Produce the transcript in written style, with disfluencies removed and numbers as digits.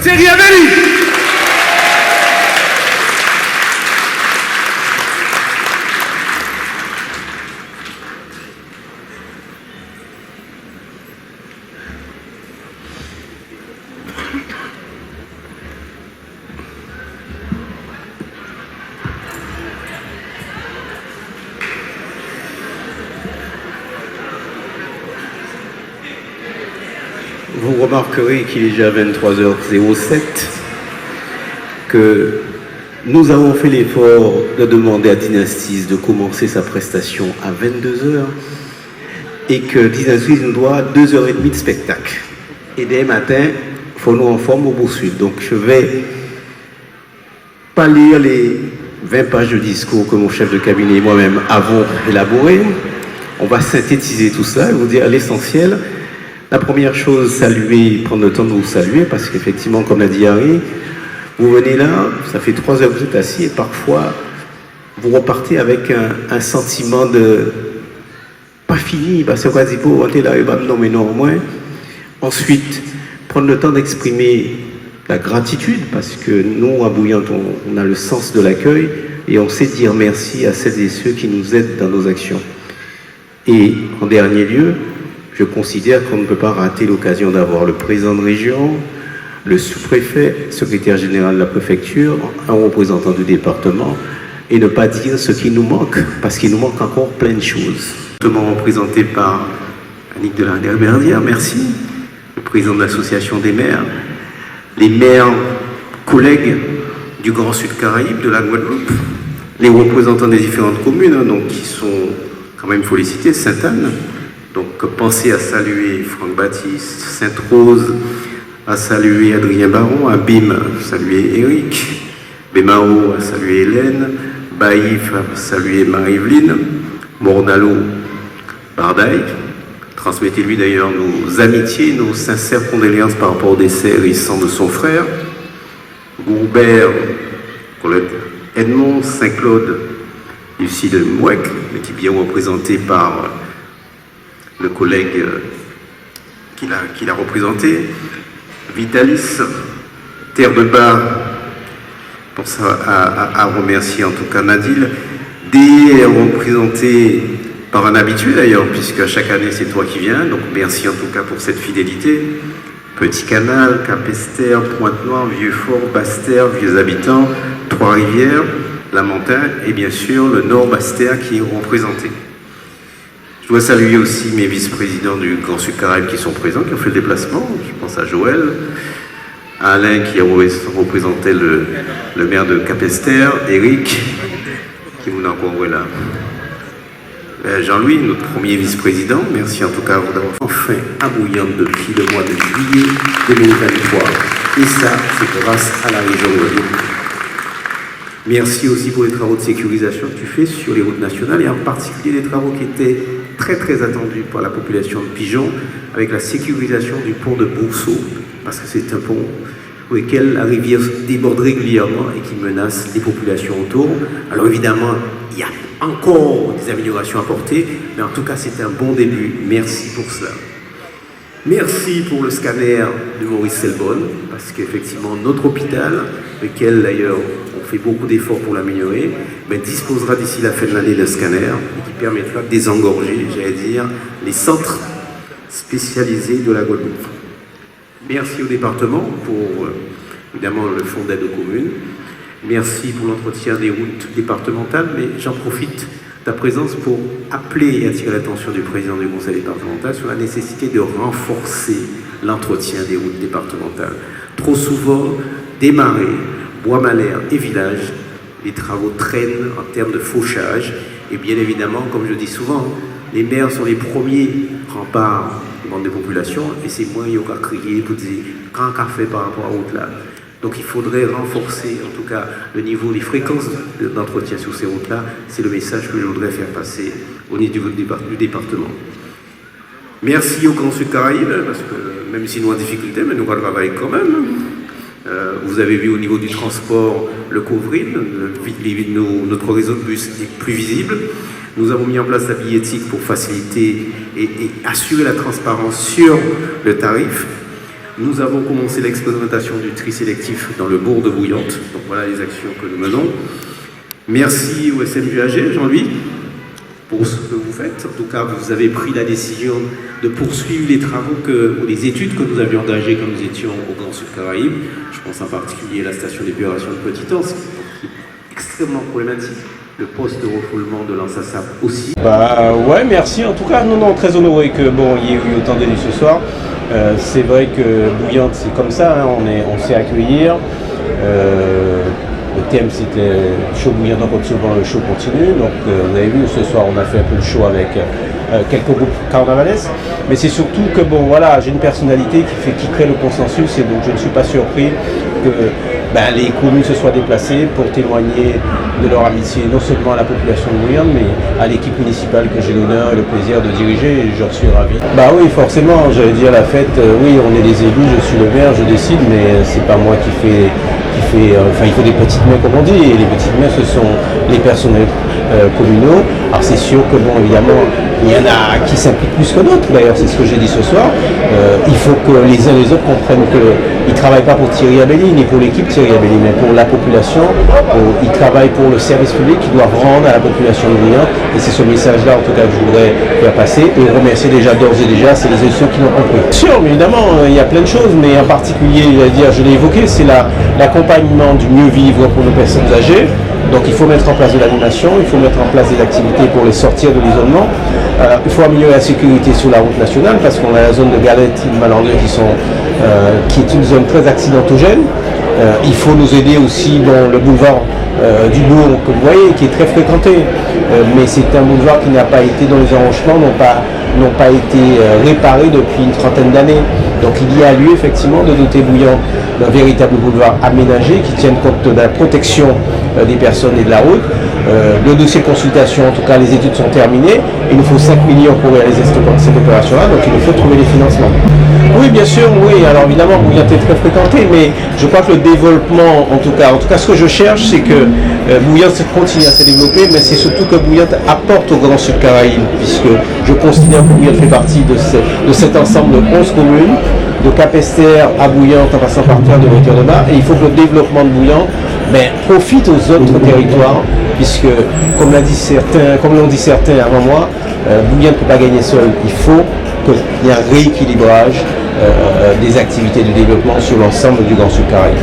Thierry Amélie. Vous remarquerez qu'il est déjà 23h07, que nous avons fait l'effort de demander à Dynastis de commencer sa prestation à 22h et que Dynastis nous doit 2h30 de spectacle. Et dès matin, il faut nous en forme au poursuite. Donc je ne vais pas lire les 20 pages de discours que mon chef de cabinet et moi-même avons élaborés. On va synthétiser tout ça et vous dire l'essentiel. La première chose, saluer, prendre le temps de vous saluer, parce qu'effectivement, comme l'a dit Harry, vous venez là, ça fait 3 heures que vous êtes assis, et parfois, vous repartez avec un sentiment de pas fini, parce que quoi, vous rentrez là, non, mais non, au moins. Ensuite, prendre le temps d'exprimer la gratitude, parce que nous, à Bouillante, on a le sens de l'accueil, et on sait dire merci à celles et ceux qui nous aident dans nos actions. Et en dernier lieu, je considère qu'on ne peut pas rater l'occasion d'avoir le président de région, le sous-préfet, secrétaire général de la préfecture, un représentant du département, et ne pas dire ce qui nous manque, parce qu'il nous manque encore plein de choses. Notamment représenté par Annick de la Gerberdière, merci, le président de l'association des maires, les maires collègues du Grand Sud Caraïbe, de la Guadeloupe, les représentants des différentes communes, donc qui sont quand même, il faut les citer, Sainte-Anne. Donc, pensez à saluer Franck Baptiste, Sainte-Rose, à saluer Adrien Baron, à Bim, à saluer Eric, Bémao, à saluer Hélène, Baïf, à saluer Marie-Evelyne, Mordalo, Bardaï. Transmettez-lui d'ailleurs nos amitiés, nos sincères condoléances par rapport au décès récent de son frère. Gourbert, Edmond, Saint-Claude, Lucille Mouek, qui est bien représenté par le collègue qui l'a représenté, Vitalis, Terre de Bas, pour ça à remercier en tout cas Nadil, D représenté par un habitué d'ailleurs, puisque chaque année c'est toi qui viens, donc merci en tout cas pour cette fidélité. Petit Canal, Cap-Esther, Pointe-Noire, Vieux-Fort, Basse-Terre, Vieux Habitants, Trois-Rivières, Lamentin et bien sûr le Nord Basse-Terre qui est représenté. Je dois saluer aussi mes vice-présidents du Grand Sud Caraïbe qui sont présents, qui ont fait le déplacement. Je pense à Joël, à Alain qui a représenté le maire de Cap-Esther, Eric, qui vous encore là. Jean-Louis, notre premier vice-président, merci en tout cas d'avoir enfin à Bouillante depuis le mois de juillet 2023. Et ça, c'est grâce à la région Guadeloupe. Merci aussi pour les travaux de sécurisation que tu fais sur les routes nationales et en particulier les travaux qui étaient très très attendus par la population de Pigeon avec la sécurisation du pont de Boursault parce que c'est un pont pour lequel la rivière déborde régulièrement et qui menace les populations autour. Alors évidemment, il y a encore des améliorations à apporter, mais en tout cas c'est un bon début. Merci pour cela. Merci pour le scanner de Maurice Selbonne, parce qu'effectivement notre hôpital, lequel d'ailleurs on fait beaucoup d'efforts pour l'améliorer, mais disposera d'ici la fin de l'année d'un scanner qui permettra de désengorger, j'allais dire, les centres spécialisés de la Guadeloupe. Merci au département pour évidemment le fonds d'aide aux communes. Merci pour l'entretien des routes départementales, mais j'en profite de ta présence pour appeler et attirer l'attention du président du conseil départemental sur la nécessité de renforcer l'entretien des routes départementales. Trop souvent, démarrer Bois-Malher et Village, les travaux traînent en termes de fauchage. Et bien évidemment, comme je dis souvent, les maires sont les premiers remparts des populations et c'est moi qui aura crié pour dire quand qu'a fait par rapport à la route là. Donc il faudrait renforcer en tout cas le niveau des fréquences d'entretien sur ces routes-là. C'est le message que je voudrais faire passer au niveau du département. Merci au Grand Sud Caraïbe, parce que même si nous en difficulté, mais nous travaillons quand même. Vous avez vu au niveau du transport le Covril, notre réseau de bus est plus visible. Nous avons mis en place la billettique pour faciliter et assurer la transparence sur le tarif. Nous avons commencé l'expérimentation du tri sélectif dans le bourg de Bouillante. Donc voilà les actions que nous menons. Merci au SMUAG, Jean-Louis, pour ce que vous faites. En tout cas, vous avez pris la décision de poursuivre les travaux ou les études que nous avions engagées quand nous étions au Grand Sud Caraïbes. Je pense en particulier à la station d'épuration de Petit-Anse, qui est extrêmement problématique. Le poste de refoulement de l'Ansassab aussi. Ouais, merci. En tout cas, non, très honoré que il y ait eu autant d'élus ce soir. C'est vrai que Bouillante, c'est comme ça, hein, on sait accueillir. Le thème c'était show Bouillante, donc souvent le show continue. Donc vous avez vu, ce soir on a fait un peu le show avec quelques groupes carnavalesques. Mais c'est surtout que j'ai une personnalité qui crée le consensus et donc je ne suis pas surpris que les communes se soient déplacées pour témoigner de leur amitié non seulement à la population de Bouillante mais à l'équipe municipale que j'ai l'honneur et le plaisir de diriger et j'en suis ravi. Oui, forcément, j'allais dire la fête, oui on est des élus, je suis le maire, je décide, mais c'est pas moi qui fait il faut des petites mains comme on dit, et les petites mains ce sont les personnels communaux. Alors c'est sûr que évidemment il y en a qui s'impliquent plus que d'autres, d'ailleurs c'est ce que j'ai dit ce soir. Il faut que les uns et les autres comprennent qu'ils ne travaillent pas pour Thierry Abelli ni pour l'équipe Thierry Abelli, mais pour la population. Ils travaillent pour le service public qu'ils doivent rendre à la population de Bouillante, et c'est ce message-là en tout cas que je voudrais faire passer et remercier déjà d'ores et déjà celles et ceux qui l'ont compris. Sûr, évidemment, il y a plein de choses, mais en particulier, je l'ai évoqué, c'est l'accompagnement du mieux vivre pour nos personnes âgées. Donc il faut mettre en place de l'animation, il faut mettre en place des activités pour les sortir de l'isolement. Il faut améliorer la sécurité sur la route nationale parce qu'on a la zone de Galette et de Malandré qui est une zone très accidentogène. Il faut nous aider aussi dans le boulevard du bourg que vous voyez, qui est très fréquenté. Mais c'est un boulevard qui n'a pas été, dont les arrangements n'ont pas été réparés depuis une trentaine d'années. Donc il y a lieu effectivement de doter Bouillante d'un véritable boulevard aménagé qui tienne compte de la protection des personnes et de la route. Le dossier de consultation, en tout cas les études sont terminées. Il nous faut 5 millions pour réaliser cette opération-là, donc il nous faut trouver les financements. Oui, bien sûr, oui. Alors évidemment, Bouillante est très fréquenté, mais je crois que le développement, en tout cas ce que je cherche, c'est que Bouillante continue à se développer, mais c'est surtout que Bouillante apporte au Grand Sud Caraïbes, puisque je considère que Bouillante fait partie de cet ensemble de 11 communes, de Capesterre à Bouillante en passant par Terre de Voiture-de-Bas, et il faut que le développement de Bouillante profite aux autres territoires, puisque comme l'ont dit certains avant moi, Bouillante ne peut pas gagner seul. Il faut qu'il y ait un rééquilibrage des activités de développement sur l'ensemble du Grand Sud Caraïbes.